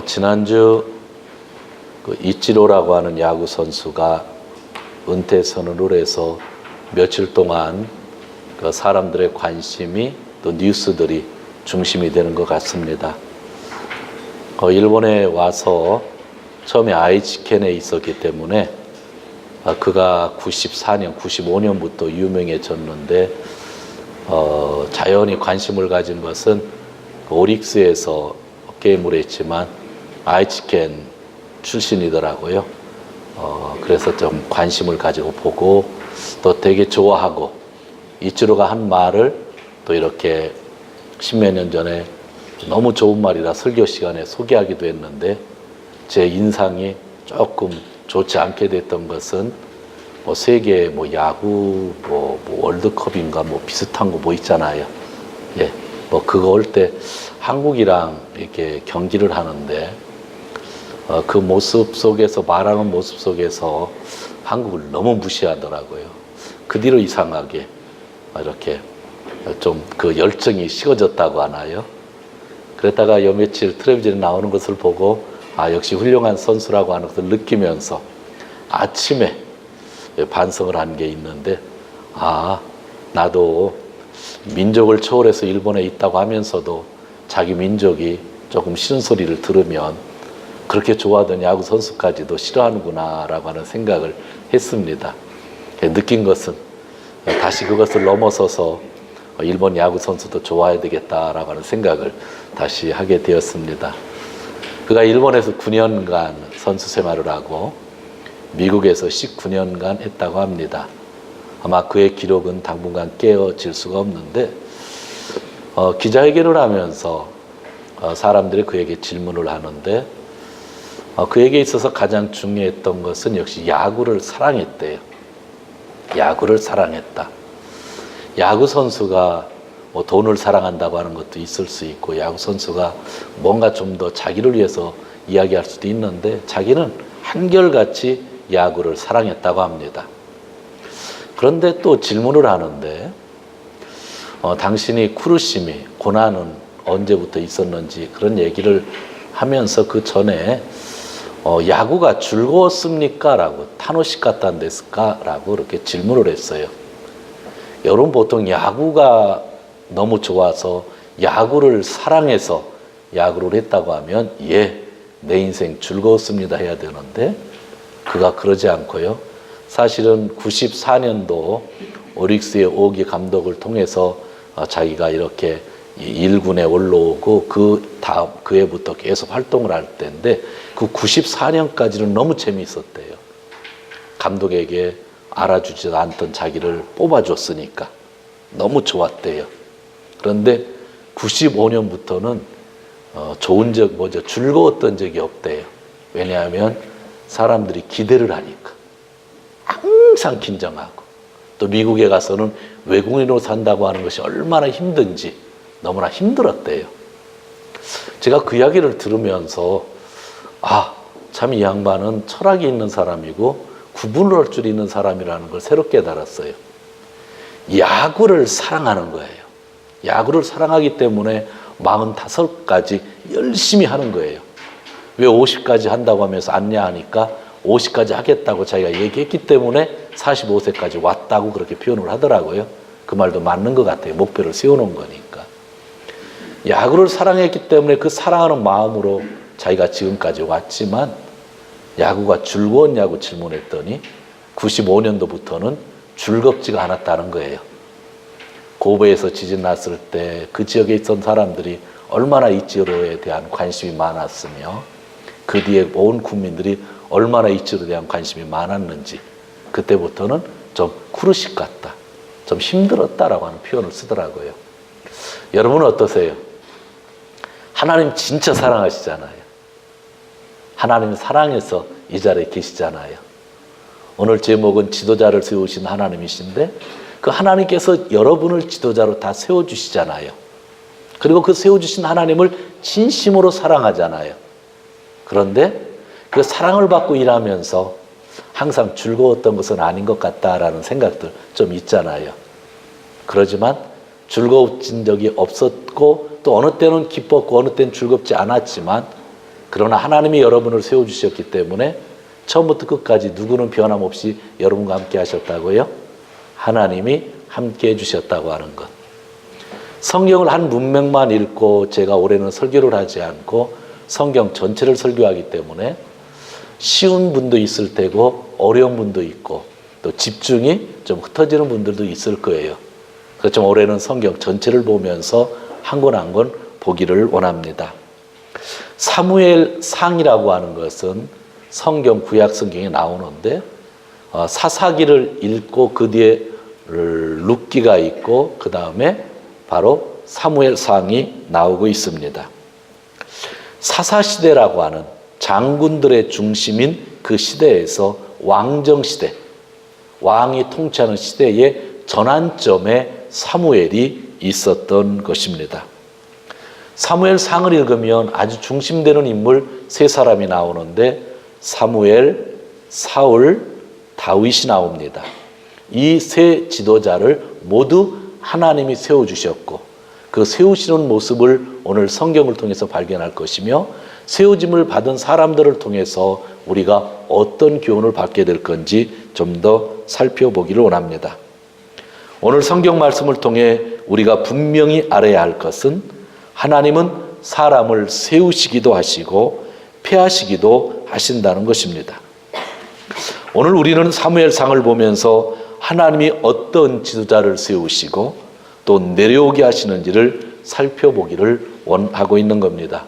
지난주 그 이치로라고 하는 야구 선수가 은퇴 선언을 해서 며칠 동안 그 사람들의 관심이 또 뉴스들이 중심이 되는 것 같습니다. 일본에 와서 처음에 아이치켄에 있었기 때문에 그가 94년, 95년부터 유명해졌는데 자연히 관심을 가진 것은 오릭스에서 게임을 했지만 아이치켄 출신이더라고요. 그래서 좀 관심을 가지고 보고 또 되게 좋아하고 이치로가 한 말을 또 이렇게 십몇 년 전에 너무 좋은 말이라 설교 시간에 소개하기도 했는데 제 인상이 조금 좋지 않게 됐던 것은 세계 야구 월드컵인가 비슷한 거 있잖아요. 예. 그거 올 때 한국이랑 이렇게 경기를 하는데 그 모습 속에서 말하는 모습 속에서 한국을 너무 무시하더라고요. 그 뒤로 이상하게 이렇게 좀 그 열정이 식어졌다고 하나요? 그랬다가 요 며칠 텔레비전에 나오는 것을 보고 역시 훌륭한 선수라고 하는 것을 느끼면서 아침에 반성을 한 게 있는데 나도 민족을 초월해서 일본에 있다고 하면서도 자기 민족이 조금 싫은 소리를 들으면 그렇게 좋아하던 야구 선수까지도 싫어하는구나 라고 하는 생각을 했습니다. 느낀 것은 다시 그것을 넘어서서 일본 야구 선수도 좋아해야 되겠다라고 하는 생각을 다시 하게 되었습니다. 그가 일본에서 9년간 선수 생활을 하고 미국에서 19년간 했다고 합니다. 아마 그의 기록은 당분간 깨어질 수가 없는데 기자회견을 하면서 사람들이 그에게 질문을 하는데 그에게 있어서 가장 중요했던 것은 역시 야구를 사랑했대요. 야구를 사랑했다. 야구 선수가 돈을 사랑한다고 하는 것도 있을 수 있고 야구 선수가 뭔가 좀 더 자기를 위해서 이야기할 수도 있는데 자기는 한결같이 야구를 사랑했다고 합니다. 그런데 또 질문을 하는데 당신이 쿠르시미, 고난은 언제부터 있었는지 그런 얘기를 하면서 그 전에 야구가 즐거웠습니까? 라고 타노시 카탄 데스까? 라고 그렇게 질문을 했어요. 여러분 보통 야구가 너무 좋아서 야구를 사랑해서 야구를 했다고 하면 내 인생 즐거웠습니다 해야 되는데 그가 그러지 않고요. 사실은 94년도 오릭스의 오기 감독을 통해서 자기가 이렇게 1군에 올라오고 그 해부터 계속 활동을 할 때인데 그 94년까지는 너무 재미있었대요. 감독에게 알아주지도 않던 자기를 뽑아줬으니까 너무 좋았대요. 그런데 95년부터는 즐거웠던 적이 없대요. 왜냐하면 사람들이 기대를 하니까 항상 긴장하고 또 미국에 가서는 외국인으로 산다고 하는 것이 얼마나 힘든지 너무나 힘들었대요. 제가 그 이야기를 들으면서 참 이 양반은 철학이 있는 사람이고 구분을 할 줄 있는 사람이라는 걸 새로 깨달았어요. 야구를 사랑하는 거예요. 야구를 사랑하기 때문에 45까지 열심히 하는 거예요. 왜 50까지 한다고 하면서 안냐하니까 50까지 하겠다고 자기가 얘기했기 때문에 45세까지 왔다고 그렇게 표현을 하더라고요. 그 말도 맞는 것 같아요. 목표를 세워놓은 거니까. 야구를 사랑했기 때문에 그 사랑하는 마음으로 자기가 지금까지 왔지만 야구가 즐거웠냐고 질문했더니 95년도부터는 즐겁지가 않았다는 거예요. 고베에서 지진 났을 때 그 지역에 있던 사람들이 얼마나 이치로에 대한 관심이 많았으며 그 뒤에 온 국민들이 얼마나 이치로에 대한 관심이 많았는지 그때부터는 좀 쿠르식 같다, 좀 힘들었다라고 하는 표현을 쓰더라고요. 여러분은 어떠세요? 하나님 진짜 사랑하시잖아요. 하나님 사랑해서 이 자리에 계시잖아요. 오늘 제목은 지도자를 세우신 하나님이신데 그 하나님께서 여러분을 지도자로 다 세워주시잖아요. 그리고 그 세워주신 하나님을 진심으로 사랑하잖아요. 그런데 그 사랑을 받고 일하면서 항상 즐거웠던 것은 아닌 것 같다라는 생각들 좀 있잖아요. 그러지만 즐거워진 적이 없었고 또 어느 때는 기뻤고 어느 때는 즐겁지 않았지만 그러나 하나님이 여러분을 세워주셨기 때문에 처음부터 끝까지 누구는 변함없이 여러분과 함께 하셨다고요? 하나님이 함께 해주셨다고 하는 것. 성경을 한 문맥만 읽고 제가 올해는 설교를 하지 않고 성경 전체를 설교하기 때문에 쉬운 분도 있을 테고 어려운 분도 있고 또 집중이 좀 흩어지는 분들도 있을 거예요. 그래서 좀 올해는 성경 전체를 보면서 한 권 한 권 보기를 원합니다. 사무엘 상이라고 하는 것은 성경 구약 성경에 나오는데 사사기를 읽고 그 뒤에 룻기가 있고 그 다음에 바로 사무엘 상이 나오고 있습니다. 사사시대라고 하는 장군들의 중심인 그 시대에서 왕정시대, 왕이 통치하는 시대의 전환점에 사무엘이 있었던 것입니다. 사무엘 상을 읽으면 아주 중심되는 인물 세 사람이 나오는데 사무엘, 사울, 다윗이 나옵니다. 이 세 지도자를 모두 하나님이 세워주셨고 그 세우시는 모습을 오늘 성경을 통해서 발견할 것이며 세워짐을 받은 사람들을 통해서 우리가 어떤 교훈을 받게 될 건지 좀 더 살펴보기를 원합니다. 오늘 성경 말씀을 통해 우리가 분명히 알아야 할 것은 하나님은 사람을 세우시기도 하시고 폐하시기도 하신다는 것입니다. 오늘 우리는 사무엘상을 보면서 하나님이 어떤 지도자를 세우시고 또 내려오게 하시는지를 살펴보기를 원하고 있는 겁니다.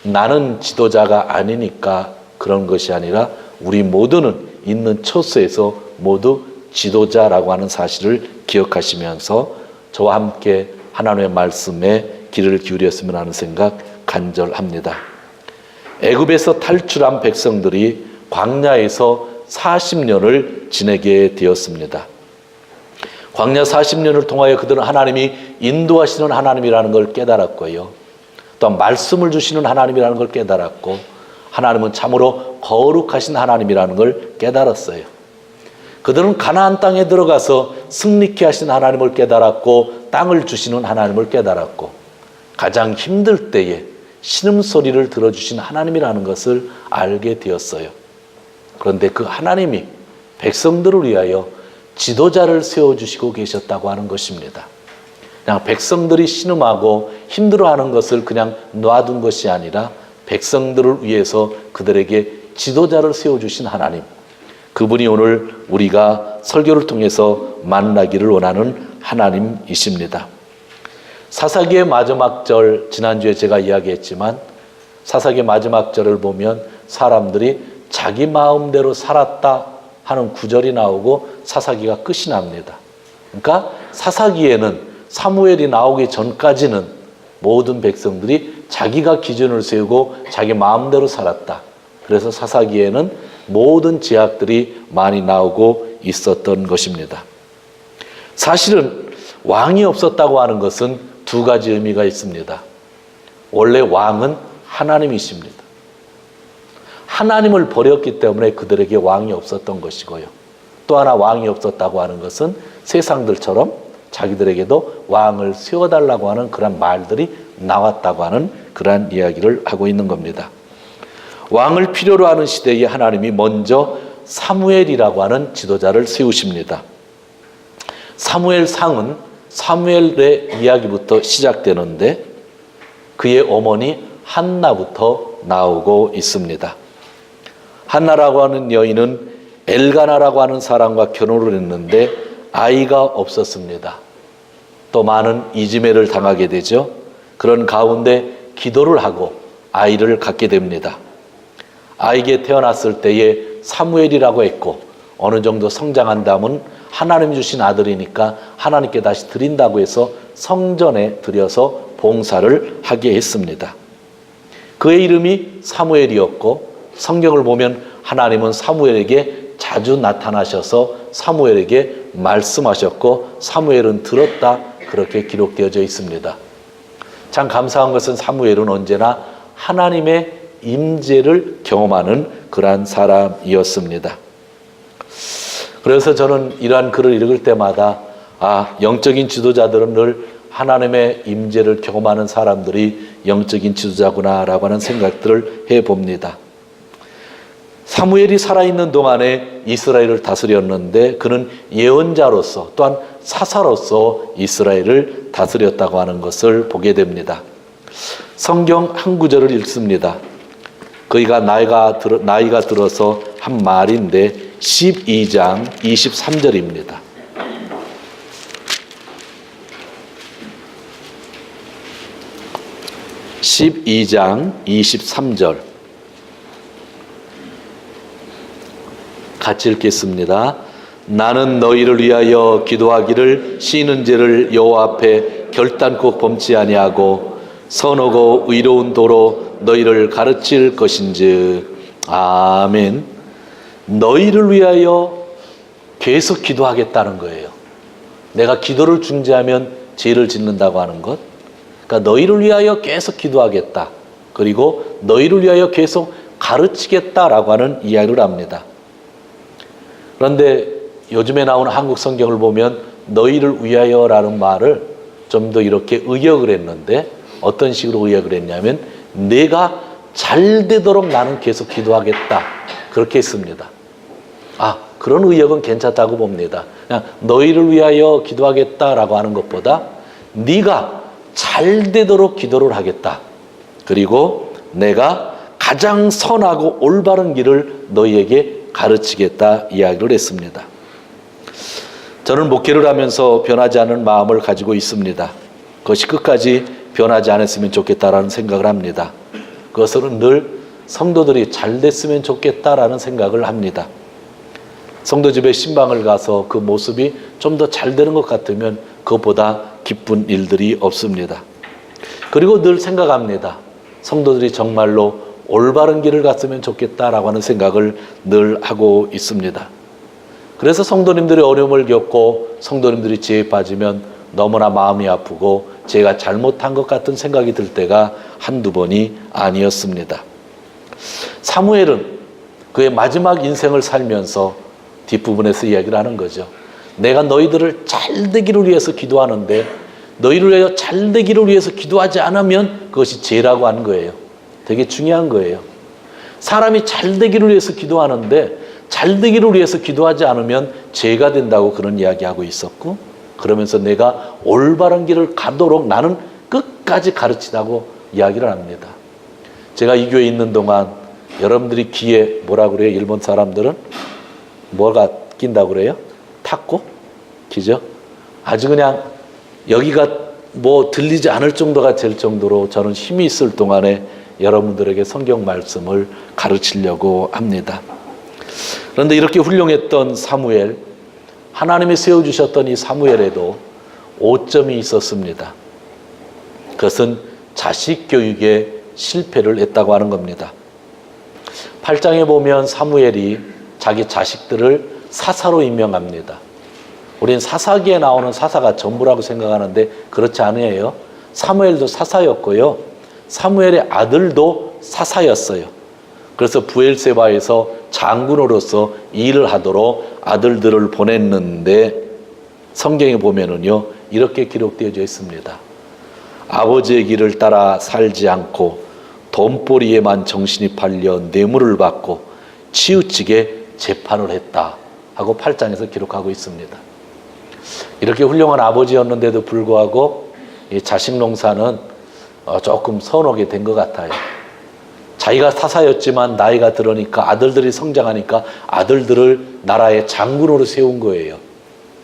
나는 지도자가 아니니까 그런 것이 아니라 우리 모두는 있는 처소에서 모두 지도자라고 하는 사실을 기억하시면서 저와 함께 하나님의 말씀에 귀를 기울였으면 하는 생각 간절합니다. 애굽에서 탈출한 백성들이 광야에서 40년을 지내게 되었습니다. 광야 40년을 통하여 그들은 하나님이 인도하시는 하나님이라는 걸 깨달았고요. 또한 말씀을 주시는 하나님이라는 걸 깨달았고 하나님은 참으로 거룩하신 하나님이라는 걸 깨달았어요. 그들은 가나안 땅에 들어가서 승리케 하신 하나님을 깨달았고 땅을 주시는 하나님을 깨달았고 가장 힘들 때에 신음소리를 들어주신 하나님이라는 것을 알게 되었어요. 그런데 그 하나님이 백성들을 위하여 지도자를 세워주시고 계셨다고 하는 것입니다. 그냥 백성들이 신음하고 힘들어하는 것을 그냥 놔둔 것이 아니라 백성들을 위해서 그들에게 지도자를 세워주신 하나님, 그분이 오늘 우리가 설교를 통해서 만나기를 원하는 하나님이십니다. 사사기의 마지막 절, 지난주에 제가 이야기했지만 사사기의 마지막 절을 보면 사람들이 자기 마음대로 살았다 하는 구절이 나오고 사사기가 끝이 납니다. 그러니까 사사기에는 사무엘이 나오기 전까지는 모든 백성들이 자기가 기준을 세우고 자기 마음대로 살았다. 그래서 사사기에는 모든 제약들이 많이 나오고 있었던 것입니다. 사실은 왕이 없었다고 하는 것은 두 가지 의미가 있습니다. 원래 왕은 하나님이십니다. 하나님을 버렸기 때문에 그들에게 왕이 없었던 것이고요. 또 하나 왕이 없었다고 하는 것은 세상들처럼 자기들에게도 왕을 세워달라고 하는 그런 말들이 나왔다고 하는 그러한 이야기를 하고 있는 겁니다. 왕을 필요로 하는 시대에 하나님이 먼저 사무엘이라고 하는 지도자를 세우십니다. 사무엘상은 사무엘의 이야기부터 시작되는데 그의 어머니 한나부터 나오고 있습니다. 한나라고 하는 여인은 엘가나라고 하는 사람과 결혼을 했는데 아이가 없었습니다. 또 많은 이지매를 당하게 되죠. 그런 가운데 기도를 하고 아이를 갖게 됩니다. 아이에게 태어났을 때에 사무엘이라고 했고 어느 정도 성장한 다음은 하나님 주신 아들이니까 하나님께 다시 드린다고 해서 성전에 들여서 봉사를 하게 했습니다. 그의 이름이 사무엘이었고 성경을 보면 하나님은 사무엘에게 자주 나타나셔서 사무엘에게 말씀하셨고 사무엘은 들었다 그렇게 기록되어져 있습니다. 참 감사한 것은 사무엘은 언제나 하나님의 임재를 경험하는 그러한 사람이었습니다. 그래서 저는 이러한 글을 읽을 때마다 영적인 지도자들은 늘 하나님의 임재를 경험하는 사람들이 영적인 지도자구나라고 하는 생각들을 해봅니다. 사무엘이 살아있는 동안에 이스라엘을 다스렸는데 그는 예언자로서 또한 사사로서 이스라엘을 다스렸다고 하는 것을 보게 됩니다. 성경 한 구절을 읽습니다. 그이가 나이가 들어서 한 말인데 12장 23절입니다. 12장 23절 같이 읽겠습니다. 나는 너희를 위하여 기도하기를 쉬는 죄를 여호와 앞에 결단코 범치 아니하고 선하고 의로운 도로 너희를 가르칠 것인즉. 아멘. 너희를 위하여 계속 기도하겠다는 거예요. 내가 기도를 중지하면 죄를 짓는다고 하는 것. 그러니까 너희를 위하여 계속 기도하겠다. 그리고 너희를 위하여 계속 가르치겠다라고 하는 이야기를 합니다. 그런데 요즘에 나오는 한국 성경을 보면 너희를 위하여라는 말을 좀 더 이렇게 의역을 했는데 어떤 식으로 의역을 했냐면 내가 잘 되도록 나는 계속 기도하겠다. 그렇게 했습니다. 그런 의역은 괜찮다고 봅니다. 그냥 너희를 위하여 기도하겠다라고 하는 것보다 네가 잘 되도록 기도를 하겠다. 그리고 내가 가장 선하고 올바른 길을 너희에게 가르치겠다 이야기를 했습니다. 저는 목회를 하면서 변하지 않은 마음을 가지고 있습니다. 그것이 끝까지 변하지 않았으면 좋겠다라는 생각을 합니다. 그것은 늘 성도들이 잘 됐으면 좋겠다라는 생각을 합니다. 성도 집에 신방을 가서 그 모습이 좀 더 잘 되는 것 같으면 그것보다 기쁜 일들이 없습니다. 그리고 늘 생각합니다. 성도들이 정말로 올바른 길을 갔으면 좋겠다라고 하는 생각을 늘 하고 있습니다. 그래서 성도님들이 어려움을 겪고 성도님들이 죄에 빠지면 너무나 마음이 아프고 제가 잘못한 것 같은 생각이 들 때가 한두 번이 아니었습니다. 사무엘은 그의 마지막 인생을 살면서 뒷부분에서 이야기를 하는 거죠. 내가 너희들을 잘 되기를 위해서 기도하는데 너희를 위하여 잘 되기를 위해서 기도하지 않으면 그것이 죄라고 하는 거예요. 되게 중요한 거예요. 사람이 잘 되기를 위해서 기도하는데 잘 되기를 위해서 기도하지 않으면 죄가 된다고 그런 이야기하고 있었고, 그러면서 내가 올바른 길을 가도록 나는 끝까지 가르치다고 이야기를 합니다. 제가 이 교회에 있는 동안 여러분들이 귀에 뭐라 그래요? 일본 사람들은 뭐가 낀다고 그래요? 탁구? 기죠? 아주 그냥 여기가 뭐 들리지 않을 정도가 될 정도로 저는 힘이 있을 동안에 여러분들에게 성경 말씀을 가르치려고 합니다. 그런데 이렇게 훌륭했던 사무엘, 하나님이 세워주셨던 이 사무엘에도 오점이 있었습니다. 그것은 자식 교육에 실패를 했다고 하는 겁니다. 8장에 보면 사무엘이 자기 자식들을 사사로 임명합니다. 우린 사사기에 나오는 사사가 전부라고 생각하는데 그렇지 않아요. 사무엘도 사사였고요. 사무엘의 아들도 사사였어요. 그래서 브엘세바에서 장군으로서 일을 하도록 아들들을 보냈는데 성경에 보면은요 이렇게 기록되어져 있습니다. 아버지의 길을 따라 살지 않고 돈벌이에만 정신이 팔려 뇌물을 받고 치우치게 재판을 했다 하고 8장에서 기록하고 있습니다. 이렇게 훌륭한 아버지였는데도 불구하고 이 자식 농사는 조금 서운하게 된 것 같아요. 자기가 사사였지만 나이가 들으니까 아들들이 성장하니까 아들들을 나라의 장군으로 세운 거예요.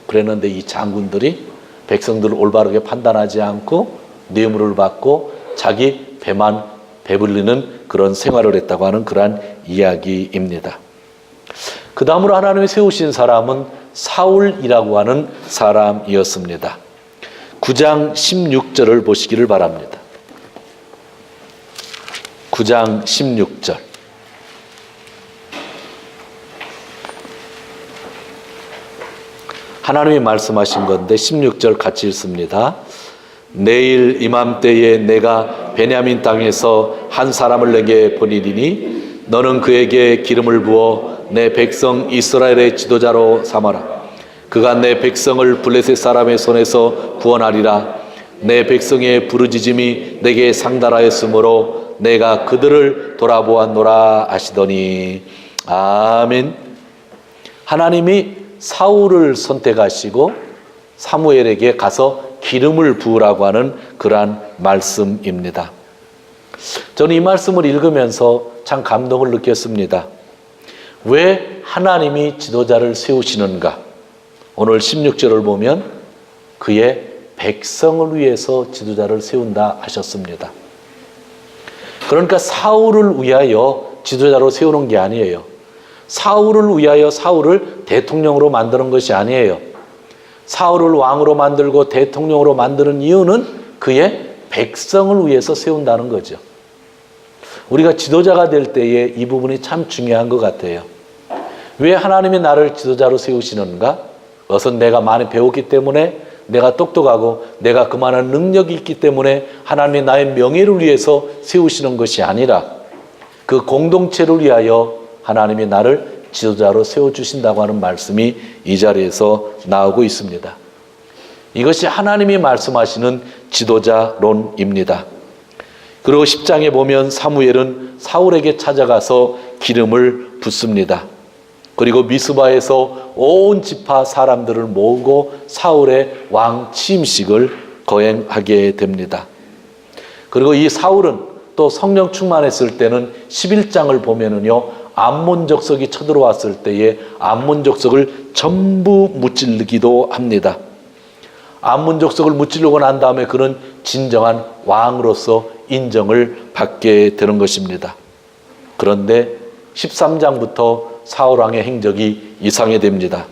그랬는데 이 장군들이 백성들을 올바르게 판단하지 않고 뇌물을 받고 자기 배만 배불리는 그런 생활을 했다고 하는 그러한 이야기입니다. 그 다음으로 하나님이 세우신 사람은 사울이라고 하는 사람이었습니다. 9장 16절을 보시기를 바랍니다. 9장 16절. 하나님이 말씀하신 건데 16절 같이 읽습니다. 내일 이맘때에 내가 베냐민 땅에서 한 사람을 내게 보내리니 너는 그에게 기름을 부어 내 백성 이스라엘의 지도자로 삼아라. 그가 내 백성을 블레셋 사람의 손에서 구원하리라. 내 백성의 부르짖음이 내게 상달하였으므로 내가 그들을 돌아보았노라 하시더니. 아멘. 하나님이 사울을 선택하시고 사무엘에게 가서 기름을 부으라고 하는 그러한 말씀입니다. 저는 이 말씀을 읽으면서 참 감동을 느꼈습니다. 왜 하나님이 지도자를 세우시는가? 오늘 16절을 보면 그의 백성을 위해서 지도자를 세운다 하셨습니다. 그러니까 사울을 위하여 지도자로 세우는 게 아니에요. 사울을 위하여 사울을 대통령으로 만드는 것이 아니에요. 사울을 왕으로 만들고 대통령으로 만드는 이유는 그의 백성을 위해서 세운다는 거죠. 우리가 지도자가 될 때에 이 부분이 참 중요한 것 같아요. 왜 하나님이 나를 지도자로 세우시는가? 그것은 내가 많이 배웠기 때문에, 내가 똑똑하고 내가 그만한 능력이 있기 때문에 하나님이 나의 명예를 위해서 세우시는 것이 아니라 그 공동체를 위하여 하나님이 나를 지도자로 세워주신다고 하는 말씀이 이 자리에서 나오고 있습니다. 이것이 하나님이 말씀하시는 지도자론입니다. 그리고 10장에 보면 사무엘은 사울에게 찾아가서 기름을 붓습니다. 그리고 미스바에서 온 지파 사람들을 모으고 사울의 왕 취임식을 거행하게 됩니다. 그리고 이 사울은 또 성령 충만했을 때는 11장을 보면은요, 암몬 족속이 쳐들어왔을 때에 암몬 족속을 전부 무찌르기도 합니다. 암몬 족속을 무찌르고 난 다음에 그는 진정한 왕으로서 인정을 받게 되는 것입니다. 그런데 13장부터 사울 왕의 행적이 이상해집니다.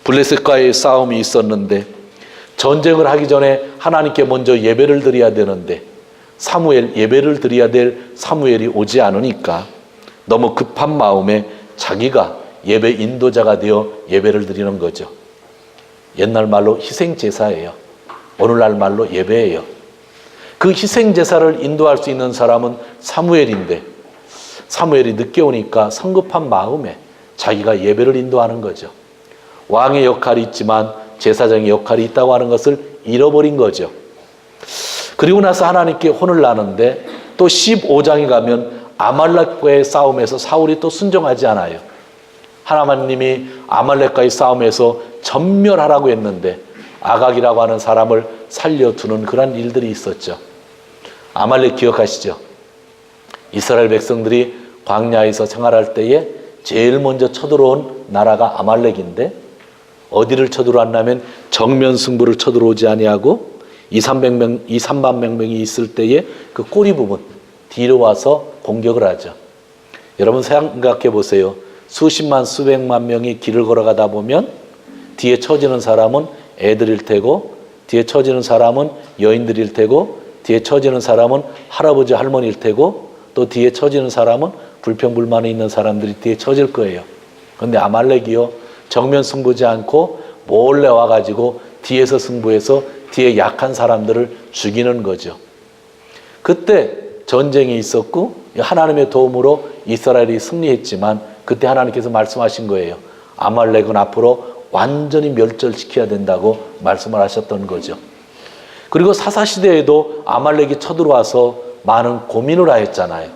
블레셋과의 싸움이 있었는데 전쟁을 하기 전에 하나님께 먼저 예배를 드려야 되는데 예배를 드려야 될 사무엘이 오지 않으니까 너무 급한 마음에 자기가 예배 인도자가 되어 예배를 드리는 거죠. 옛날 말로 희생제사예요. 오늘날 말로 예배예요. 그 희생제사를 인도할 수 있는 사람은 사무엘인데 사무엘이 늦게 오니까 성급한 마음에 자기가 예배를 인도하는 거죠. 왕의 역할이 있지만 제사장의 역할이 있다고 하는 것을 잃어버린 거죠. 그리고 나서 하나님께 혼을 나는데 또 15장에 가면 아말렉과의 싸움에서 사울이 또 순종하지 않아요. 하나님이 아말렉과의 싸움에서 전멸하라고 했는데 아각이라고 하는 사람을 살려두는 그런 일들이 있었죠. 아말렉 기억하시죠? 이스라엘 백성들이 광야에서 생활할 때에 제일 먼저 쳐들어온 나라가 아말렉인데 어디를 쳐들어왔냐면 정면 승부를 쳐들어오지 아니하고 2,300명 명이 있을 때에 그 꼬리 부분 뒤로 와서 공격을 하죠. 여러분 생각해 보세요. 수십만 수백만 명이 길을 걸어가다 보면 뒤에 처지는 사람은 애들일 테고 뒤에 처지는 사람은 여인들일 테고 뒤에 처지는 사람은 할아버지 할머니일 테고 또 뒤에 처지는 사람은 불평불만이 있는 사람들이 뒤에 처질 거예요. 그런데 아말렉이요, 정면 승부지 않고 몰래 와가지고 뒤에서 승부해서 뒤에 약한 사람들을 죽이는 거죠. 그때 전쟁이 있었고 하나님의 도움으로 이스라엘이 승리했지만 그때 하나님께서 말씀하신 거예요. 아말렉은 앞으로 완전히 멸절시켜야 된다고 말씀을 하셨던 거죠. 그리고 사사시대에도 아말렉이 쳐들어와서 많은 고민을 하였잖아요.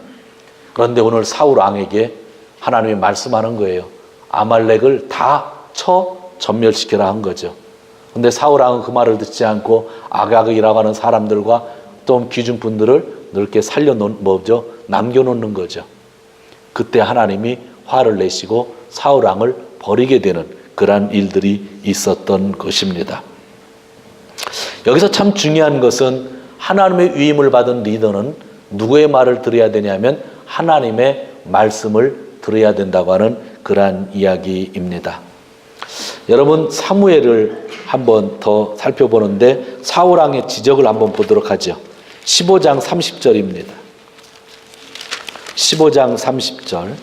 그런데 오늘 사울 왕에게 하나님이 말씀하는 거예요. 아말렉을 다 쳐 전멸시켜라 한 거죠. 근데 사울 왕은 그 말을 듣지 않고 아각이라고 하는 사람들과 좀 귀중분들을 이렇게 남겨놓는 거죠. 그때 하나님이 화를 내시고 사울 왕을 버리게 되는 그러한 일들이 있었던 것입니다. 여기서 참 중요한 것은 하나님의 위임을 받은 리더는 누구의 말을 들어야 되냐면 하나님의 말씀을 들어야 된다고 하는 그러한 이야기입니다. 여러분 사무엘을 한번 더 살펴보는데 사울 왕의 지적을 한번 보도록 하죠. 15장 30절입니다. 15장 30절.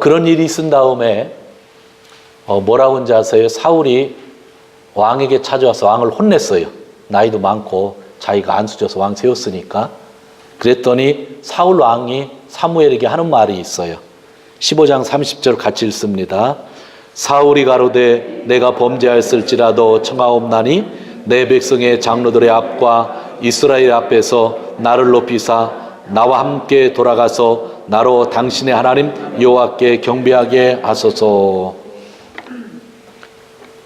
그런 일이 있은 다음에 뭐라고 한지 아세요? 사울이 왕에게 찾아와서 왕을 혼냈어요. 나이도 많고 자기가 안수져서 왕 세웠으니까. 그랬더니 사울 왕이 사무엘에게 하는 말이 있어요. 15장 30절 같이 읽습니다. 사울이 가로되 내가 범죄하였을지라도 청하옵나니 내 백성의 장로들의 앞과 이스라엘 앞에서 나를 높이사 나와 함께 돌아가서 나로 당신의 하나님 여호와께 경배하게 하소서.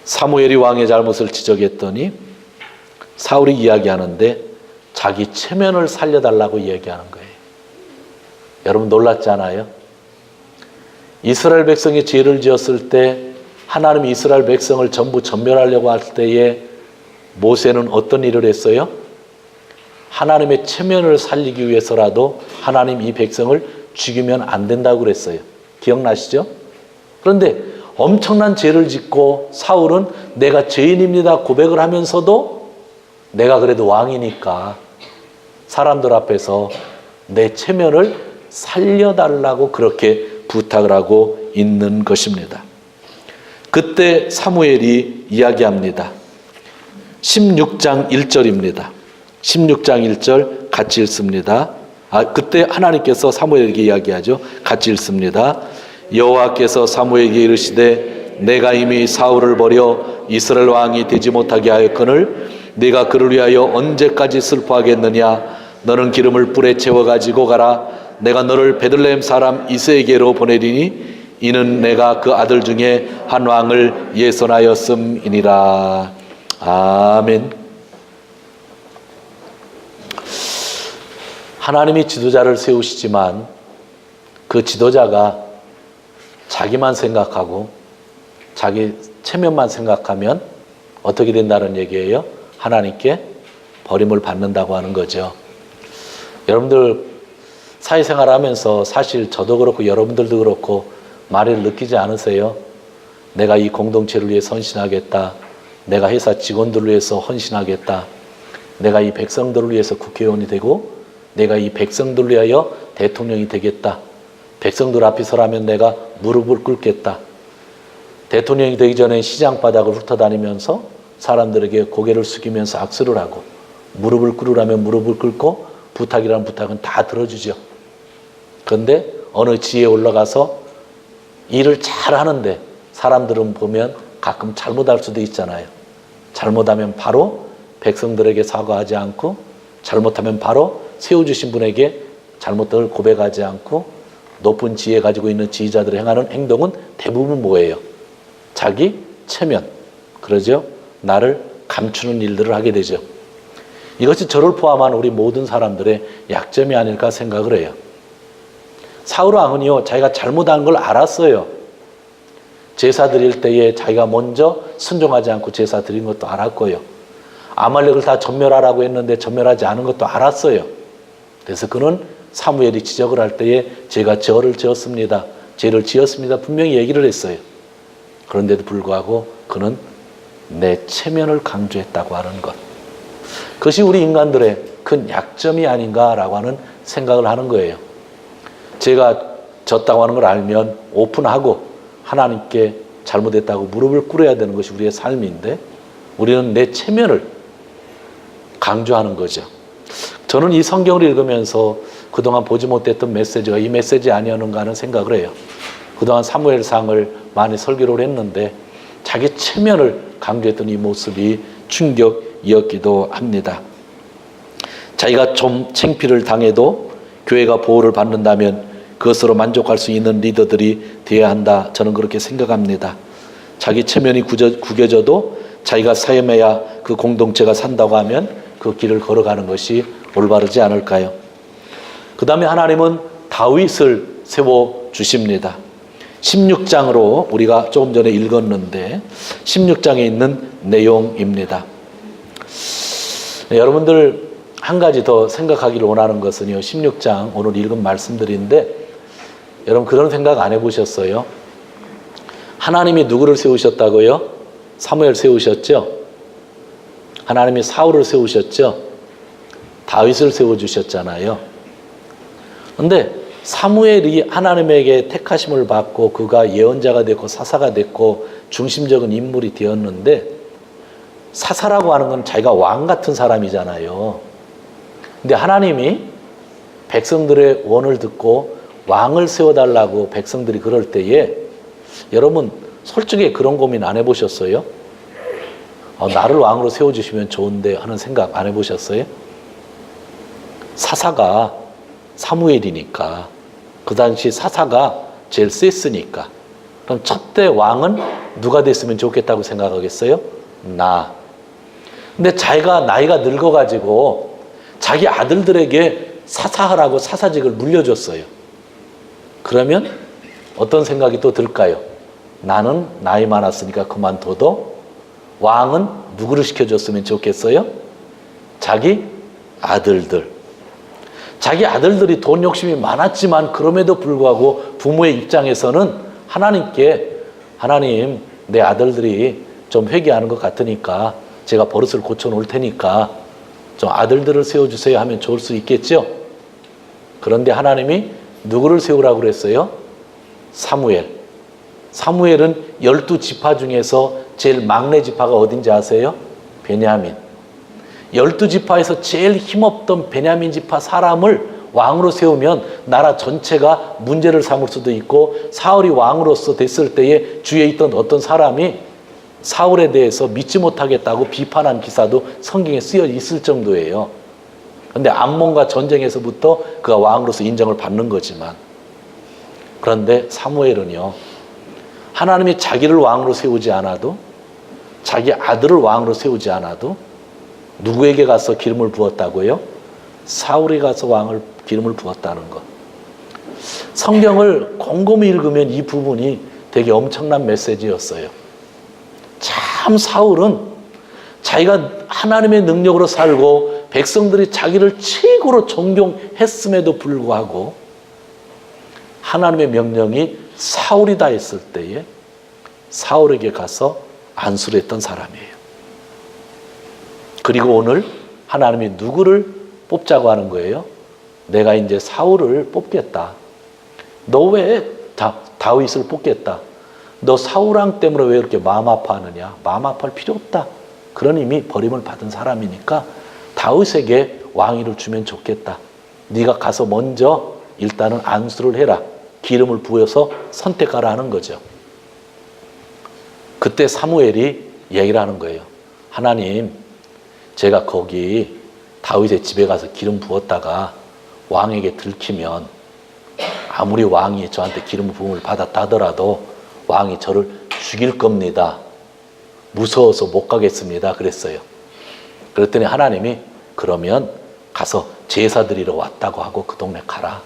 사무엘이 왕의 잘못을 지적했더니 사울이 이야기하는데 자기 체면을 살려달라고 이야기하는 거예요. 여러분 놀랐잖아요. 이스라엘 백성이 죄를 지었을 때 하나님이 이스라엘 백성을 전부 전멸하려고 할 때에 모세는 어떤 일을 했어요? 하나님의 체면을 살리기 위해서라도 하나님 이 백성을 죽이면 안 된다고 그랬어요. 기억나시죠? 그런데 엄청난 죄를 짓고 사울은 내가 죄인입니다 고백을 하면서도 내가 그래도 왕이니까 사람들 앞에서 내 체면을 살려달라고 그렇게 부탁을 하고 있는 것입니다. 그때 사무엘이 이야기합니다. 16장 1절입니다. 16장 1절 같이 읽습니다. 그때 하나님께서 사무엘에게 이야기하죠. 같이 읽습니다. 여호와께서 사무엘에게 이르시되 내가 이미 사울을 버려 이스라엘 왕이 되지 못하게 하였거늘 네가 그를 위하여 언제까지 슬퍼하겠느냐. 너는 기름을 뿔에 채워 가지고 가라. 내가 너를 베들레헴 사람 이새에게로 보내리니 이는 내가 그 아들 중에 한 왕을 예선하였음이니라. 아멘. 하나님이 지도자를 세우시지만 그 지도자가 자기만 생각하고 자기 체면만 생각하면 어떻게 된다는 얘기예요? 하나님께 버림을 받는다고 하는 거죠. 여러분들 사회생활 하면서 사실 저도 그렇고 여러분들도 그렇고 말을 느끼지 않으세요? 내가 이 공동체를 위해 헌신하겠다. 내가 회사 직원들을 위해서 헌신하겠다. 내가 이 백성들을 위해서 국회의원이 되고 내가 이 백성들을 위하여 대통령이 되겠다. 백성들 앞에 서라면 내가 무릎을 꿇겠다. 대통령이 되기 전에 시장 바닥을 훑어다니면서 사람들에게 고개를 숙이면서 악수를 하고 무릎을 꿇으라면 무릎을 꿇고 부탁이라는 부탁은 다 들어주죠. 그런데 어느 지에 올라가서 일을 잘 하는데 사람들은 보면 가끔 잘못할 수도 있잖아요. 잘못하면 바로 백성들에게 사과하지 않고 잘못하면 바로 세워주신 분에게 잘못을 고백하지 않고 높은 지혜 가지고 있는 지휘자들이 행하는 행동은 대부분 뭐예요? 자기 체면, 그러죠? 나를 감추는 일들을 하게 되죠. 이것이 저를 포함한 우리 모든 사람들의 약점이 아닐까 생각을 해요. 사울 왕은요, 자기가 잘못한 걸 알았어요. 제사 드릴 때에 자기가 먼저 순종하지 않고 제사 드린 것도 알았고요. 아말렉을 다 전멸하라고 했는데 전멸하지 않은 것도 알았어요. 그래서 그는 사무엘이 지적을 할 때에 제가 죄를 지었습니다. 죄를 지었습니다. 분명히 얘기를 했어요. 그런데도 불구하고 그는 내 체면을 강조했다고 하는 것. 그것이 우리 인간들의 큰 약점이 아닌가라고 하는 생각을 하는 거예요. 제가 졌다고 하는 걸 알면 오픈하고 하나님께 잘못했다고 무릎을 꿇어야 되는 것이 우리의 삶인데 우리는 내 체면을 강조하는 거죠. 저는 이 성경을 읽으면서 그동안 보지 못했던 메시지가 이 메시지 아니었는가 하는 생각을 해요. 그동안 사무엘상을 많이 설교를 했는데 자기 체면을 강조했던 이 모습이 충격이었기도 합니다. 자기가 좀 창피를 당해도 교회가 보호를 받는다면 그것으로 만족할 수 있는 리더들이 되어야 한다. 저는 그렇게 생각합니다. 자기 체면이 구겨져도 자기가 사임해야 그 공동체가 산다고 하면 그 길을 걸어가는 것이 올바르지 않을까요? 그 다음에 하나님은 다윗을 세워주십니다. 16장으로 우리가 조금 전에 읽었는데 16장에 있는 내용입니다. 여러분들 한 가지 더 생각하기를 원하는 것은요. 16장 오늘 읽은 말씀들인데 여러분 그런 생각 안 해보셨어요? 하나님이 누구를 세우셨다고요? 사무엘 세우셨죠? 하나님이 사울을 세우셨죠? 다윗을 세워주셨잖아요. 그런데 사무엘이 하나님에게 택하심을 받고 그가 예언자가 됐고 사사가 됐고 중심적인 인물이 되었는데 사사라고 하는 건 자기가 왕 같은 사람이잖아요. 근데 하나님이 백성들의 원을 듣고 왕을 세워달라고 백성들이 그럴 때에 여러분 솔직히 그런 고민 안 해보셨어요? 나를 왕으로 세워주시면 좋은데 하는 생각 안 해보셨어요? 사사가 사무엘이니까, 그 당시 사사가 제일 셌으니까, 그럼 첫째 왕은 누가 됐으면 좋겠다고 생각하겠어요? 나. 근데 자기가 나이가 늙어가지고 자기 아들들에게 사사하라고 사사직을 물려줬어요. 그러면 어떤 생각이 또 들까요? 나는 나이 많았으니까 그만둬도 왕은 누구를 시켜줬으면 좋겠어요? 자기 아들들. 자기 아들들이 돈 욕심이 많았지만 그럼에도 불구하고 부모의 입장에서는 하나님께, 하나님, 내 아들들이 좀 회개하는 것 같으니까 제가 버릇을 고쳐놓을 테니까 좀 아들들을 세워주세요 하면 좋을 수 있겠죠? 그런데 하나님이 누구를 세우라고 그랬어요? 사무엘. 사무엘은 12지파 중에서 제일 막내 지파가 어딘지 아세요? 베냐민. 12지파에서 제일 힘없던 베냐민 지파 사람을 왕으로 세우면 나라 전체가 문제를 삼을 수도 있고, 사울이 왕으로서 됐을 때에 주위에 있던 어떤 사람이 사울에 대해서 믿지 못하겠다고 비판한 기사도 성경에 쓰여 있을 정도예요. 그런데 암몬과 전쟁에서부터 그가 왕으로서 인정을 받는 거지만, 그런데 사무엘은요, 하나님이 자기를 왕으로 세우지 않아도, 자기 아들을 왕으로 세우지 않아도 누구에게 가서 기름을 부었다고요? 사울이 가서 기름을 부었다는 것. 성경을 곰곰이 읽으면 이 부분이 되게 엄청난 메시지였어요. 참 사울은 자기가 하나님의 능력으로 살고 백성들이 자기를 최고로 존경했음에도 불구하고 하나님의 명령이 사울이다 했을 때에 사울에게 가서 안수를 했던 사람이에요. 그리고 오늘 하나님이 누구를 뽑자고 하는 거예요? 내가 이제 사울을 뽑겠다. 너 왜 다윗을 뽑겠다. 너 사울왕 때문에 왜 이렇게 마음 아파하느냐? 마음 아파할 필요 없다. 그런 이미 버림을 받은 사람이니까 다윗에게 왕위를 주면 좋겠다. 네가 가서 먼저 일단은 안수를 해라. 기름을 부어서 선택하라 하는 거죠. 그때 사무엘이 얘기를 하는 거예요. 하나님, 제가 거기 다윗의 집에 가서 기름 부었다가 왕에게 들키면 아무리 왕이 저한테 기름 부음을 받았다 하더라도 왕이 저를 죽일 겁니다. 무서워서 못 가겠습니다. 그랬어요. 그랬더니 하나님이 그러면 가서 제사 드리러 왔다고 하고 그 동네 가라.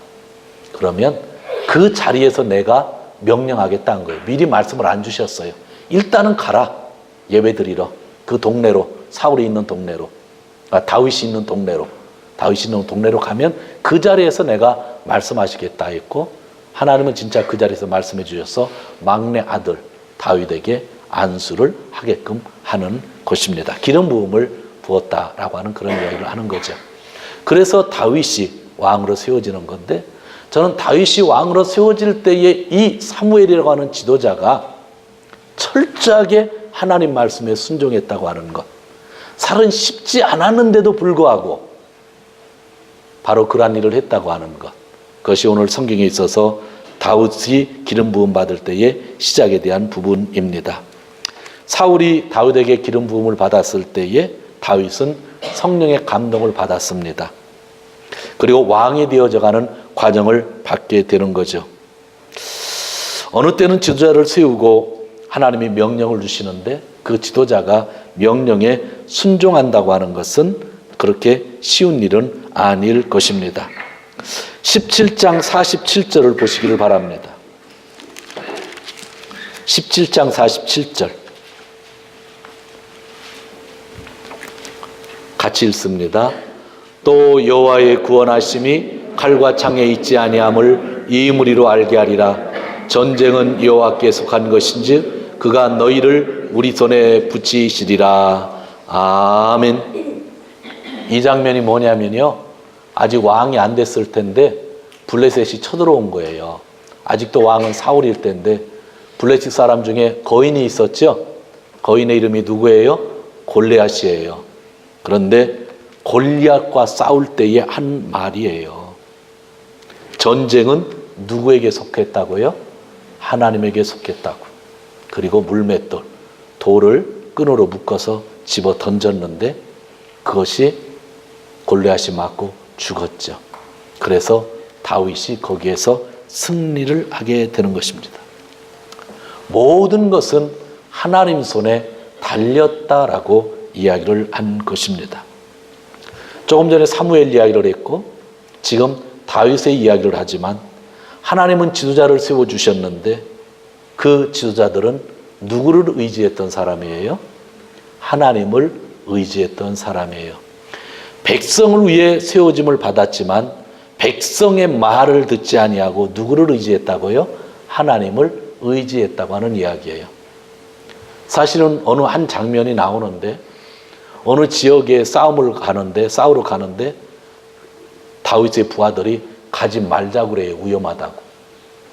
그러면 그 자리에서 내가 명령하겠다는 거예요. 미리 말씀을 안 주셨어요. 일단은 가라. 예배 드리러. 그 동네로, 사울이 있는 동네로, 다윗이 있는 동네로, 다윗이 있는 동네로 가면 그 자리에서 내가 말씀하시겠다 했고, 하나님은 진짜 그 자리에서 말씀해 주셔서 막내 아들 다윗에게 안수를 하게끔 하는 것입니다. 기름 부음을 부었다라고 하는 그런 이야기를 하는 거죠. 그래서 다윗이 왕으로 세워지는 건데, 저는 다윗이 왕으로 세워질 때에 이 사무엘이라고 하는 지도자가 철저하게 하나님 말씀에 순종했다고 하는 것, 살은 쉽지 않았는데도 불구하고 바로 그러한 일을 했다고 하는 것, 그것이 오늘 성경에 있어서 다윗이 기름 부음 받을 때의 시작에 대한 부분입니다. 사울이 다윗에게 기름 부음을 받았을 때에 다윗은 성령의 감동을 받았습니다. 그리고 왕이 되어져가는 과정을 받게 되는 거죠. 어느 때는 지도자를 세우고 하나님이 명령을 주시는데 그 지도자가 명령에 순종한다고 하는 것은 그렇게 쉬운 일은 아닐 것입니다. 17장 47절을 보시기를 바랍니다. 17장 47절 같이 읽습니다. 또 여호와의 구원하심이 칼과 창에 있지 아니함을 이 무리로 알게 하리라. 전쟁은 여호와께 속한 것인즉 그가 너희를 우리 손에 붙이시리라. 아멘. 이 장면이 뭐냐면요, 아직 왕이 안 됐을 텐데 블레셋이 쳐들어온 거예요. 아직도 왕은 사울일 텐데 블레셋 사람 중에 거인이 있었죠. 거인의 이름이 누구예요? 골리앗이에요. 그런데 골리앗과 싸울 때의 한 말이에요. 전쟁은 누구에게 속했다고요? 하나님에게 속했다고. 그리고 물맷돌, 돌을 끈으로 묶어서 집어 던졌는데 그것이 골리앗이 맞고 죽었죠. 그래서 다윗이 거기에서 승리를 하게 되는 것입니다. 모든 것은 하나님 손에 달렸다라고 이야기를 한 것입니다. 조금 전에 사무엘 이야기를 했고 지금 다윗의 이야기를 하지만 하나님은 지도자를 세워주셨는데 그 지도자들은 누구를 의지했던 사람이에요? 하나님을 의지했던 사람이에요. 백성을 위해 세워짐을 받았지만 백성의 말을 듣지 아니하고 누구를 의지했다고요? 하나님을 의지했다고 하는 이야기예요. 사실은 어느 한 장면이 나오는데 어느 지역에 싸우러 가는데 다윗의 부하들이 가지 말자고 그래요. 위험하다고.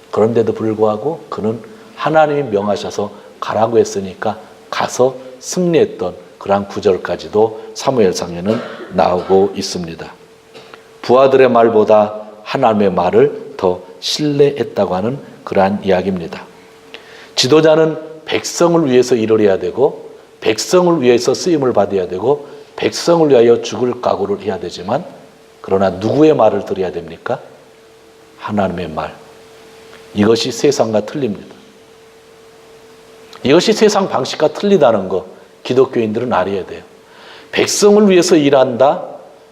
그런데도 불구하고 그는 하나님이 명하셔서 가라고 했으니까 가서 승리했던 그러한 구절까지도 사무엘상에는 나오고 있습니다. 부하들의 말보다 하나님의 말을 더 신뢰했다고 하는 그러한 이야기입니다. 지도자는 백성을 위해서 일을 해야 되고 백성을 위해서 쓰임을 받아야 되고 백성을 위하여 죽을 각오를 해야 되지만 그러나 누구의 말을 들어야 됩니까? 하나님의 말. 이것이 세상과 틀립니다. 이것이 세상 방식과 틀리다는 거 기독교인들은 알아야 돼요. 백성을 위해서 일한다.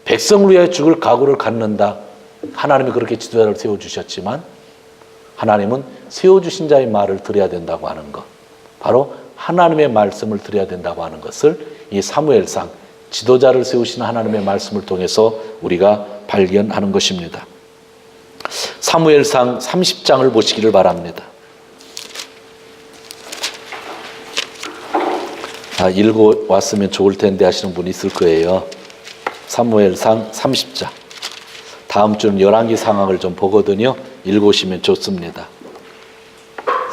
백성을 위하여 죽을 각오를 갖는다. 하나님이 그렇게 지도자를 세워주셨지만 하나님은 세워주신 자의 말을 들어야 된다고 하는 것. 바로 하나님의 말씀을 들어야 된다고 하는 것을 이 사무엘상 지도자를 세우시는 하나님의 말씀을 통해서 우리가 발견하는 것입니다. 사무엘상 30장을 보시기를 바랍니다. 읽어왔으면 좋을 텐데 하시는 분이 있을 거예요. 사무엘상 30장. 다음 주는 열왕기 상황을 좀 보거든요. 읽으시면 좋습니다.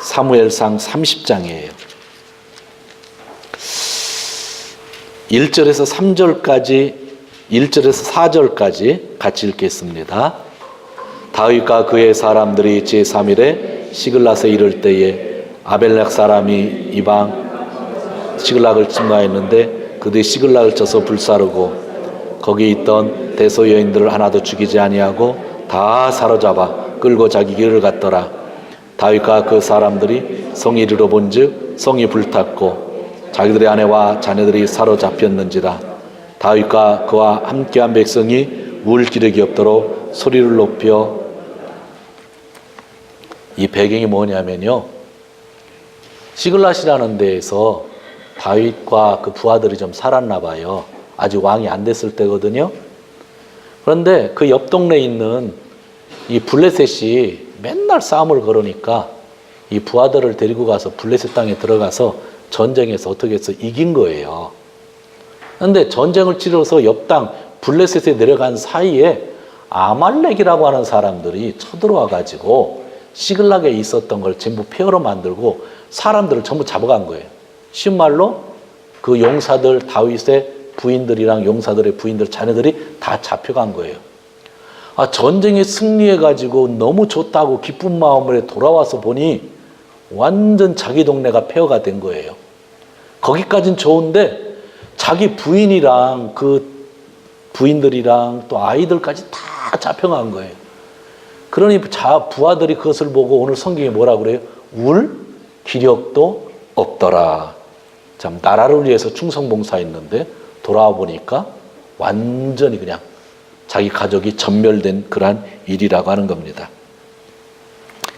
사무엘상 30장이에요. 1절에서 3절까지 1절에서 4절까지 같이 읽겠습니다. 다윗과 그의 사람들이 제3일에 시글락에 이를 때에 아벨렉 사람이 이방 시글락을 침노하였는데 그들이 시글락을 쳐서 불사르고 거기 있던 대소 여인들을 하나도 죽이지 아니하고 다 사로잡아 끌고 자기 길을 갔더라. 다윗과 그 사람들이 성에 이르러 본즉 성이 불탔고 자기들의 아내와 자녀들이 사로잡혔는지라. 다윗과 그와 함께한 백성이 울 기력이 없도록 소리를 높여. 이 배경이 뭐냐면요, 시글락이라는 데에서 다윗과 그 부하들이 좀 살았나 봐요. 아직 왕이 안 됐을 때거든요. 그런데 그 옆 동네에 있는 이 블레셋이 맨날 싸움을 걸으니까 이 부하들을 데리고 가서 블레셋 땅에 들어가서 전쟁에서 어떻게 해서 이긴 거예요. 그런데 전쟁을 치러서 옆 땅 블레셋에 내려간 사이에 아말렉이라고 하는 사람들이 쳐들어와 가지고 시글락에 있었던 걸 전부 폐허로 만들고 사람들을 전부 잡아간 거예요. 쉬운 말로 그 용사들, 다윗의 부인들이랑 용사들의 부인들, 자녀들이 다 잡혀간 거예요. 전쟁에 승리해가지고 너무 좋다고 기쁜 마음으로 돌아와서 보니 완전 자기 동네가 폐허가 된 거예요. 거기까진 좋은데 자기 부인이랑 그 부인들이랑 또 아이들까지 다 잡혀간 거예요. 그러니 부하들이 그것을 보고 오늘 성경이 뭐라 그래요? 울 기력도 없더라. 참, 나라를 위해서 충성봉사했는데 돌아와 보니까 완전히 그냥 자기 가족이 전멸된 그러한 일이라고 하는 겁니다.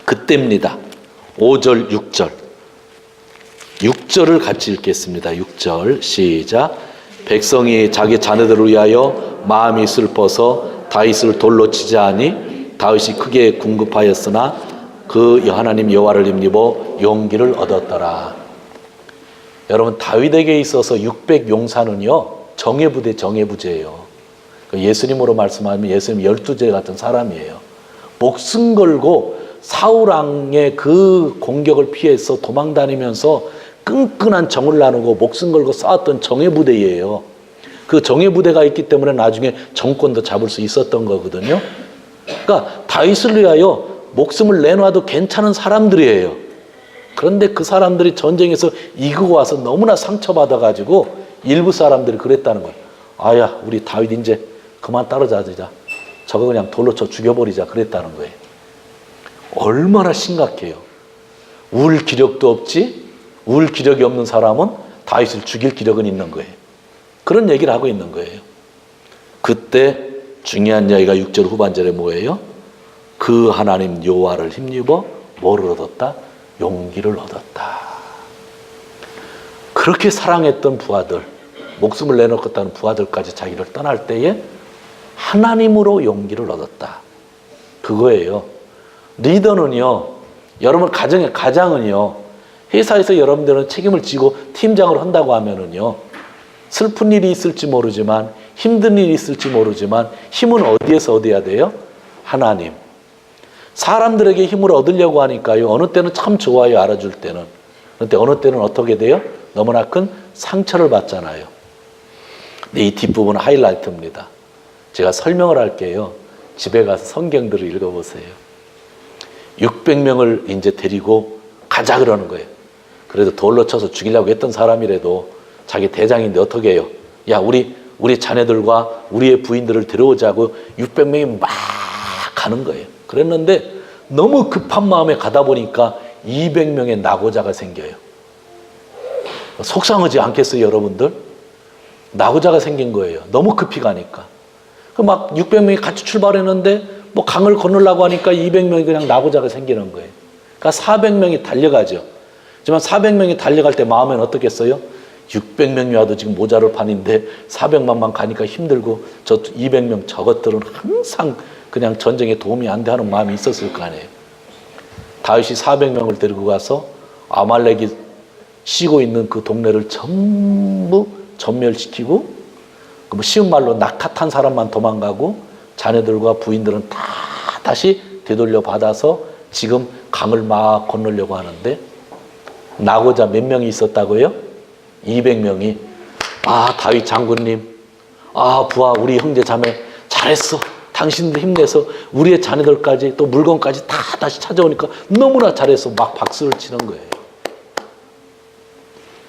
그때입니다. 5절, 6절. 6절을 같이 읽겠습니다. 6절 시작. 백성이 자기 자녀들을 위하여 마음이 슬퍼서 다윗을 돌로 치자 하니 다윗이 크게 궁급하였으나 그 하나님 여호와를 힘입어 용기를 얻었더라. 여러분, 다윗에게 있어서 600용사는요 정예부대, 정예부제예요. 예수님으로 말씀하면 예수님 12제 같은 사람이에요. 목숨 걸고 사울왕의 그 공격을 피해서 도망다니면서 끈끈한 정을 나누고 목숨 걸고 싸웠던 정예부대예요. 그 정예부대가 있기 때문에 나중에 정권도 잡을 수 있었던 거거든요. 그러니까 다윗을 위하여 목숨을 내놔도 괜찮은 사람들이에요. 그런데 그 사람들이 전쟁에서 이기고 와서 너무나 상처받아가지고 일부 사람들이 그랬다는 거예요. 아야, 우리 다윗 이제 그만 따라잡자. 저거 그냥 돌로 쳐 죽여버리자. 그랬다는 거예요. 얼마나 심각해요. 울 기력도 없지, 울 기력이 없는 사람은 다윗을 죽일 기력은 있는 거예요. 그런 얘기를 하고 있는 거예요. 그때 중요한 이야기가 6절 후반절에 뭐예요? 그 하나님 여호와를 힘입어 뭐를 얻었다? 용기를 얻었다. 그렇게 사랑했던 부하들, 목숨을 내놓겠다는 부하들까지 자기를 떠날 때에 하나님으로 용기를 얻었다. 그거예요. 리더는요, 여러분 가장은요, 회사에서 여러분들은 책임을 지고 팀장을 한다고 하면은요, 슬픈 일이 있을지 모르지만, 힘든 일이 있을지 모르지만, 힘은 어디에서 얻어야 돼요? 하나님. 사람들에게 힘을 얻으려고 하니까요, 어느 때는 참 좋아요, 알아줄 때는. 그런데 어느 때는 어떻게 돼요? 너무나 큰 상처를 받잖아요. 근데 이 뒷부분은 하이라이트입니다. 제가 설명을 할게요. 집에 가서 성경들을 읽어보세요. 600명을 이제 데리고 가자 그러는 거예요. 그래도 돌로 쳐서 죽이려고 했던 사람이라도 자기 대장인데 어떻게 해요? 야, 우리 자네들과 우리의 부인들을 데려오자고 600명이 막 가는 거예요. 그랬는데 너무 급한 마음에 가다 보니까 200명의 낙오자가 생겨요. 속상하지 않겠어요, 여러분들? 낙오자가 생긴 거예요. 너무 급히 가니까. 막 600명이 같이 출발했는데 뭐 강을 건너려고 하니까 200명이 그냥 낙오자가 생기는 거예요. 그러니까 400명이 달려가죠. 하지만 400명이 달려갈 때 마음엔 어떻겠어요? 600명이 와도 지금 모자랄 판인데 400만만 가니까 힘들고 저 200명 저것들은 항상 그냥 전쟁에 도움이 안 돼 하는 마음이 있었을 거 아니에요. 다윗이 400명을 데리고 가서 아말렉이 쉬고 있는 그 동네를 전부 전멸시키고, 뭐 쉬운 말로 낙타탄 사람만 도망가고 자녀들과 부인들은 다 다시 되돌려 받아서 지금 강을 막 건너려고 하는데, 낙오자 몇 명이 있었다고요? 200명이 아, 다윗 장군님, 아, 부하, 우리 형제 자매 잘했어. 당신들 힘내서 우리의 자녀들까지 또 물건까지 다 다시 찾아오니까 너무나 잘해서 막 박수를 치는 거예요.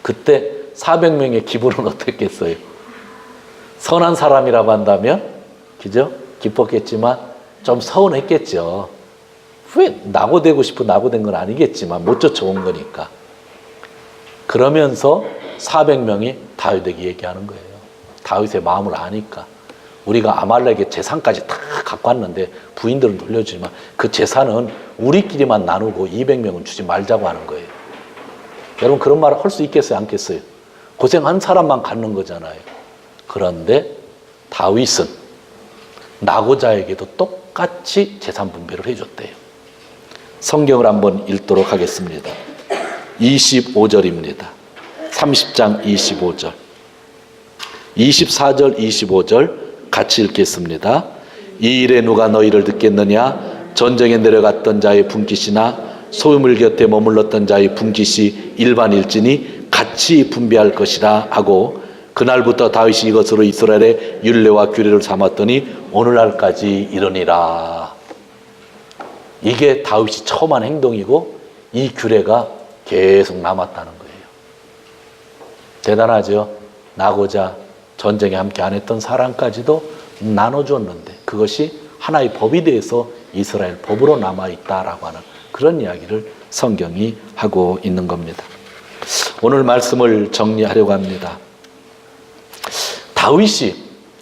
그때 400명의 기분은 어땠겠어요? 선한 사람이라고 한다면, 그죠? 기뻤겠지만 좀 서운했겠죠. 왜 낙오되고 싶어 낙오된 건 아니겠지만 못 쫓아온 거니까. 그러면서 400명이 다윗에게 얘기하는 거예요. 다윗의 마음을 아니까. 우리가 아말렉의 재산까지 다 갖고 왔는데 부인들은 돌려주지만 그 재산은 우리끼리만 나누고 200명은 주지 말자고 하는 거예요. 여러분, 그런 말을 할 수 있겠어요, 않겠어요? 고생한 사람만 갖는 거잖아요. 그런데 다윗은 낙오자에게도 똑같이 재산 분배를 해줬대요. 성경을 한번 읽도록 하겠습니다. 25절입니다. 30장 25절. 24절, 25절 같이 읽겠습니다. 이 일에 누가 너희를 듣겠느냐? 전쟁에 내려갔던 자의 분깃이나 소유물 곁에 머물렀던 자의 분깃이 일반일진이 같이 분배할 것이라 하고, 그날부터 다윗이 이것으로 이스라엘의 율례와 규례를 삼았더니 오늘날까지 이르니라. 이게 다윗이 처음 한 행동이고 이 규례가 계속 남았다는 거예요. 대단하죠? 나고자 전쟁에 함께 안 했던 사람까지도 나눠줬는데 그것이 하나의 법이 돼서 이스라엘 법으로 남아있다라고 하는 그런 이야기를 성경이 하고 있는 겁니다. 오늘 말씀을 정리하려고 합니다. 다윗이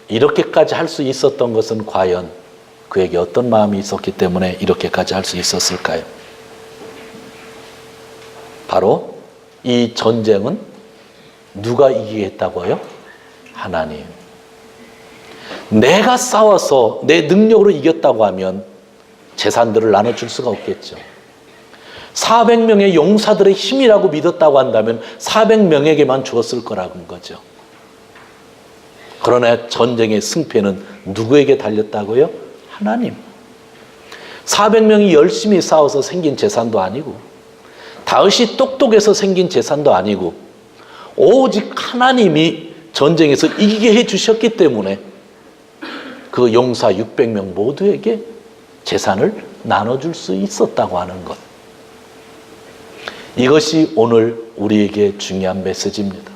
이렇게까지 할 수 있었던 것은 과연 그에게 어떤 마음이 있었기 때문에 이렇게까지 할 수 있었을까요? 바로 이 전쟁은 누가 이기게 했다고요? 하나님. 내가 싸워서 내 능력으로 이겼다고 하면 재산들을 나눠줄 수가 없겠죠. 400명의 용사들의 힘이라고 믿었다고 한다면 400명에게만 주었을 거라는 거죠. 그러나 전쟁의 승패는 누구에게 달렸다고요? 하나님. 400명이 열심히 싸워서 생긴 재산도 아니고 다윗이 똑똑해서 생긴 재산도 아니고 오직 하나님이 전쟁에서 이기게 해주셨기 때문에 그 용사 600명 모두에게 재산을 나눠줄 수 있었다고 하는 것. 이것이 오늘 우리에게 중요한 메시지입니다.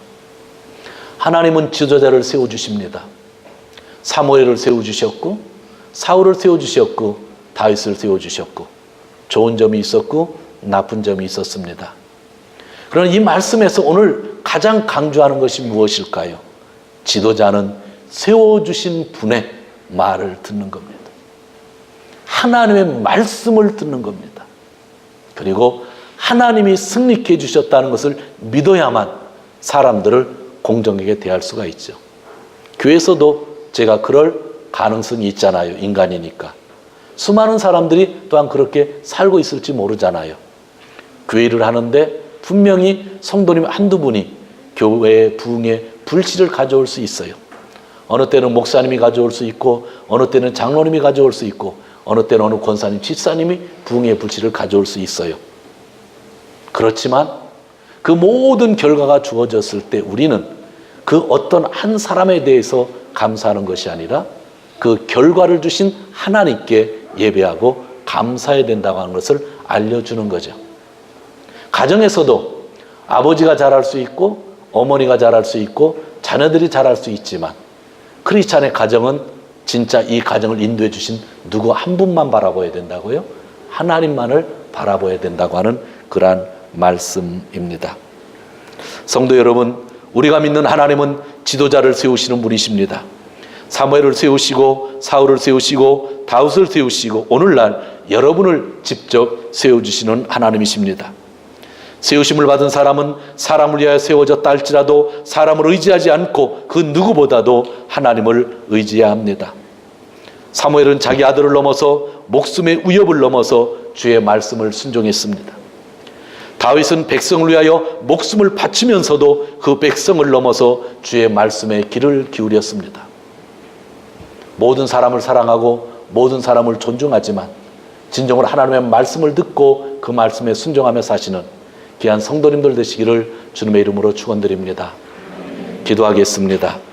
하나님은 지도자를 세워주십니다. 사무엘을 세워주셨고, 사울을 세워주셨고, 다윗을 세워주셨고, 좋은 점이 있었고 나쁜 점이 있었습니다. 그러나 이 말씀에서 오늘 가장 강조하는 것이 무엇일까요? 지도자는 세워주신 분의 말을 듣는 겁니다. 하나님의 말씀을 듣는 겁니다. 그리고 하나님이 승리케 해주셨다는 것을 믿어야만 사람들을 공정하게 대할 수가 있죠. 교회에서도 제가 그럴 가능성이 있잖아요. 인간이니까. 수많은 사람들이 또한 그렇게 살고 있을지 모르잖아요. 교회를 하는데 분명히 성도님 한두 분이 교회의 부흥에 불씨를 가져올 수 있어요. 어느 때는 목사님이 가져올 수 있고, 어느 때는 장로님이 가져올 수 있고, 어느 때는 어느 권사님, 집사님이 부흥의 불씨를 가져올 수 있어요. 그렇지만 그 모든 결과가 주어졌을 때 우리는 그 어떤 한 사람에 대해서 감사하는 것이 아니라 그 결과를 주신 하나님께 예배하고 감사해야 된다고 하는 것을 알려주는 거죠. 가정에서도 아버지가 잘할 수 있고 어머니가 잘할 수 있고 자녀들이 잘할 수 있지만 크리스찬의 가정은 진짜 이 가정을 인도해 주신 누구 한 분만 바라봐야 된다고요? 하나님만을 바라봐야 된다고 하는 그러한 말씀입니다. 성도 여러분, 우리가 믿는 하나님은 지도자를 세우시는 분이십니다. 사무엘을 세우시고 사울을 세우시고 다윗을 세우시고 오늘날 여러분을 직접 세워주시는 하나님이십니다. 세우심을 받은 사람은 사람을 위하여 세워졌다 할지라도 사람을 의지하지 않고 그 누구보다도 하나님을 의지해야 합니다. 사무엘은 자기 아들을 넘어서 목숨의 위협을 넘어서 주의 말씀을 순종했습니다. 다윗은 백성을 위하여 목숨을 바치면서도 그 백성을 넘어서 주의 말씀에 귀를 기울였습니다. 모든 사람을 사랑하고 모든 사람을 존중하지만 진정으로 하나님의 말씀을 듣고 그 말씀에 순종하며 사시는 귀한 성도님들 되시기를 주님의 이름으로 축원드립니다. 기도하겠습니다.